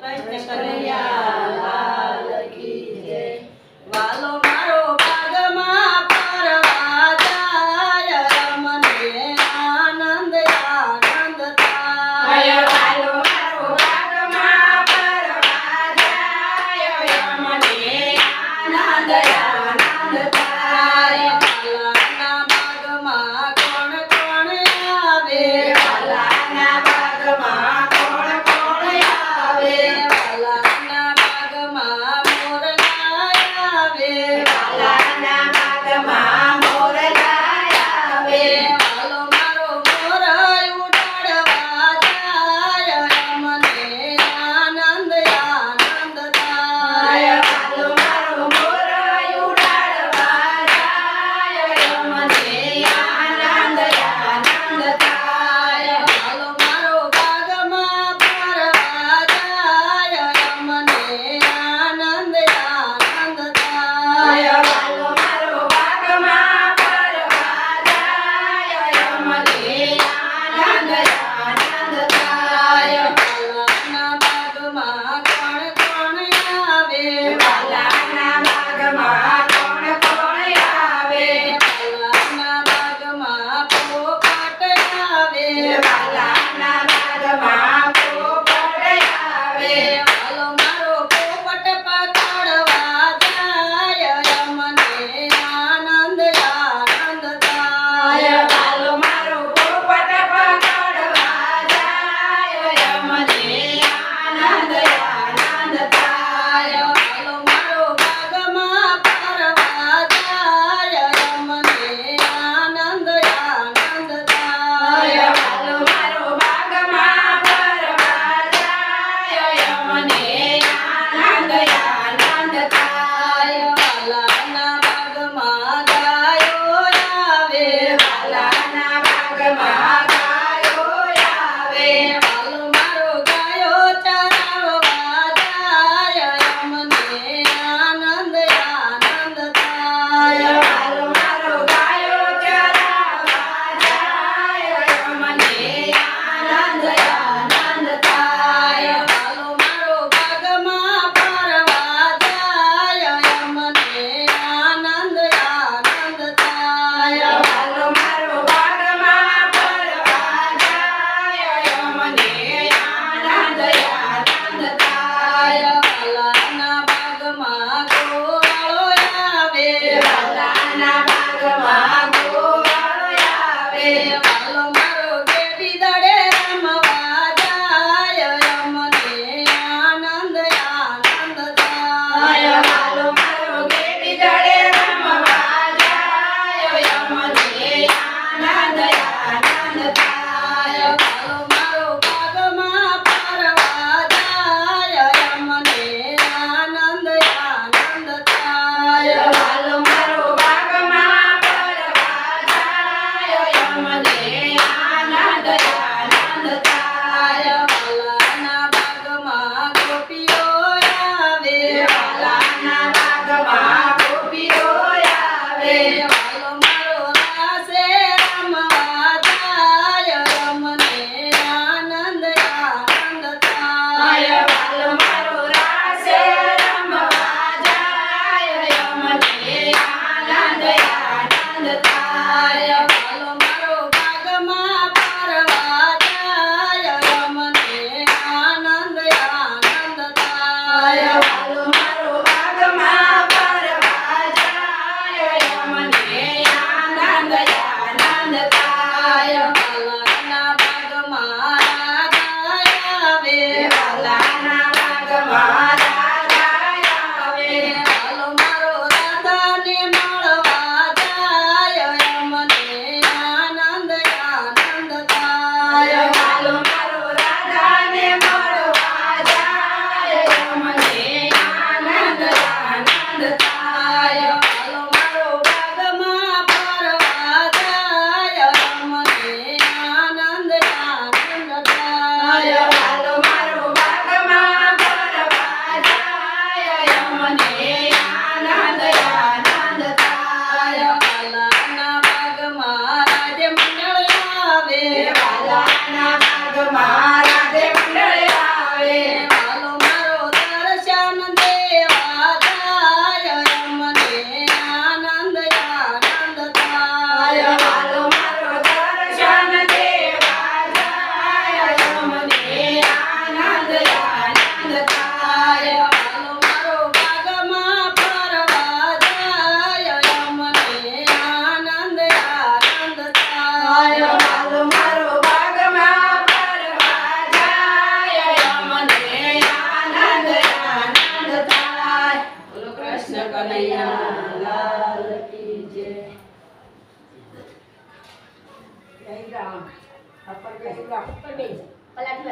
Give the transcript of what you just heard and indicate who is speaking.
Speaker 1: કૃષ્ણ કનૈયા લાલ કી જય. વાલો મારો ભાગમાં પરવા જાય, મને આનંદ આનંદ થાય.
Speaker 2: વાલો મારો ભાગમાં પરવા જાય, મને આનંદ આનંદ થાય.
Speaker 1: વાલાના ભાગમાં કોણ કોણ આવે,
Speaker 2: વાલાના ભાગમાં કોણ કોણ આવે,
Speaker 1: વાલાના ભાગમાં મોરલા આવે,
Speaker 2: વાલાના ભાગમાં મોરલા આવે.
Speaker 1: વાલો મારો મોર ઉડાડવા જાય, મને આનંદ આનંદ થાય.
Speaker 2: વાલો મારો મોર ઉડાડવા જાય, મને આનંદ આનંદ થાય.
Speaker 1: વાલો મારો ભાગમાં પરવા જાય, મને આનંદ આનંદ થાય.
Speaker 2: વાલો મારો ભાગમાં પરવા જાય, મને આનંદ આનંદ થાય.
Speaker 1: વાલાના ભાગમાં કોણ કોણ આવે,
Speaker 2: વાલાના ભાગમાં કોણ કોણ આવે,
Speaker 1: વાલાના ભાગમાં પોપટ આવે,
Speaker 2: વાલાના ભાગમાં પોપટ આવે.
Speaker 1: વાલો મારો પોપટ પકડવા જાય, મને આનંદ આનંદ થાય.
Speaker 2: વાલો મારો પોપટ પકડવા જાય, મને આનંદ આનંદ થાય.
Speaker 1: વાલો મારો ભાગમાં પરવા જાય, મને આનંદ આનંદ થાય.
Speaker 2: વાલો મારો ભાગમાં પરવા જાય, મને આનંદ આનંદ થાય.
Speaker 1: વાલાના ભાગમાં ગાયો આવે,
Speaker 2: વાલાના ભાગમાં ગાયો આવે,
Speaker 1: વાલો મારો ગાયો ચરાવવા જાય, મને આનંદ આનંદ થાય.
Speaker 2: વાલો મારો ગાયો ચરાવવા જાય, મને આનંદ આનંદ થાય.
Speaker 1: વાલો મારો ભાગમાં પરવા જાય, મને કનૈયા લાલ કી જય.
Speaker 2: જય રામ. અપર જય રામ. પલાટી